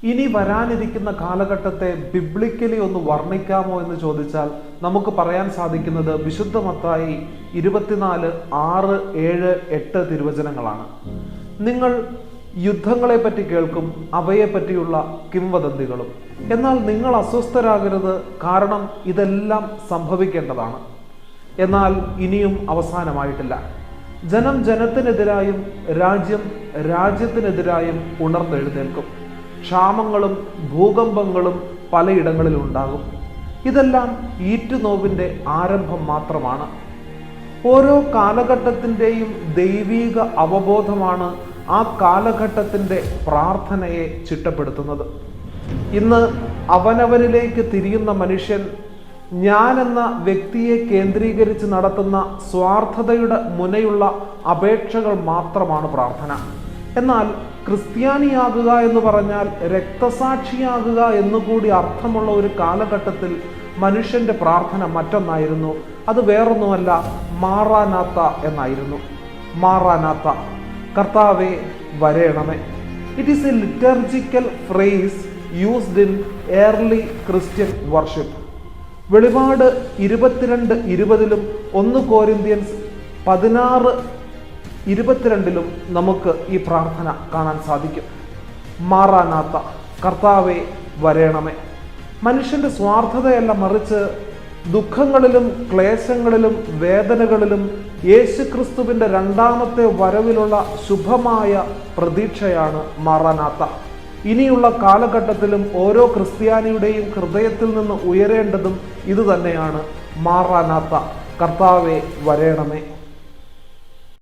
ഇനി വരാനിരിക്കുന്ന കാലഘട്ടത്തെ ബിബ്ലിക്കലി ഒന്ന് വർണ്ണിക്കാമോ എന്ന് ചോദിച്ചാൽ നമുക്ക് പറയാൻ സാധിക്കുന്നത് വിശുദ്ധ മത്തായി 24:6-7-8 തിരുവചനങ്ങളാണ്. നിങ്ങൾ യുദ്ധങ്ങളെപ്പറ്റി കേൾക്കും, അവയെപ്പറ്റിയുള്ള കിംവദന്തികളും. എന്നാൽ നിങ്ങൾ അസ്വസ്ഥരാകരുത്, കാരണം ഇതെല്ലാം സംഭവിക്കേണ്ടതാണ്. എന്നാൽ ഇനിയും അവസാനമായിട്ടില്ല. ജനം ജനത്തിനെതിരായും രാജ്യം രാജ്യത്തിനെതിരായും ഉണർന്നെഴുന്നേൽക്കും. ക്ഷാമങ്ങളും ഭൂകമ്പങ്ങളും പലയിടങ്ങളിലും ഉണ്ടാകും. ഇതെല്ലാം ഈറ്റുനോവിൻ്റെ ആരംഭം മാത്രമാണ്. ഓരോ കാലഘട്ടത്തിൻ്റെയും ദൈവീക അവബോധമാണ് ആ കാലഘട്ടത്തിൻ്റെ പ്രാർത്ഥനയെ ചിട്ടപ്പെടുത്തുന്നത്. ഇന്ന് അവനവനിലേക്ക് തിരിയുന്ന മനുഷ്യൻ ഞാൻ എന്ന വ്യക്തിയെ കേന്ദ്രീകരിച്ച് നടത്തുന്ന സ്വാർത്ഥതയുടെ മുനയുള്ള അപേക്ഷകൾ മാത്രമാണ് പ്രാർത്ഥന. എന്നാൽ ക്രിസ്ത്യാനിയാകുക എന്ന് പറഞ്ഞാൽ രക്തസാക്ഷിയാകുക എന്നുകൂടി അർത്ഥമുള്ള ഒരു കാലഘട്ടത്തിൽ മനുഷ്യന്റെ പ്രാർത്ഥന മറ്റൊന്നായിരുന്നു. അത് വേറൊന്നുമല്ല, മാറാനാത്ത എന്നായിരുന്നു. മാറാനാത്ത, കർത്താവേ വരേണമേ. It is A liturgical phrase used in early Christian worship. വെളിപാട് 22:20 1 കോരിന്ത്യൻസ് 16:22 നമുക്ക് ഈ പ്രാർത്ഥന കാണാൻ സാധിക്കും. മാറാനാത്ത, കർത്താവേ വരേണമേ. മനുഷ്യന്റെ സ്വാർത്ഥതയല്ല, മറിച്ച് ദുഃഖങ്ങളിലും ക്ലേശങ്ങളിലും വേദനകളിലും യേശുക്രിസ്തുവിൻ്റെ രണ്ടാമത്തെ വരവിലുള്ള ശുഭമായ പ്രതീക്ഷയാണ് മാറാനാത്ത. ഇനിയുള്ള കാലഘട്ടത്തിലും ഓരോ ക്രിസ്ത്യാനിയുടെയും ഹൃദയത്തിൽ നിന്ന് ഉയരേണ്ടതും ഇതുതന്നെയാണ്. മാറാനാത്ത, കർത്താവേ വരേണമേ.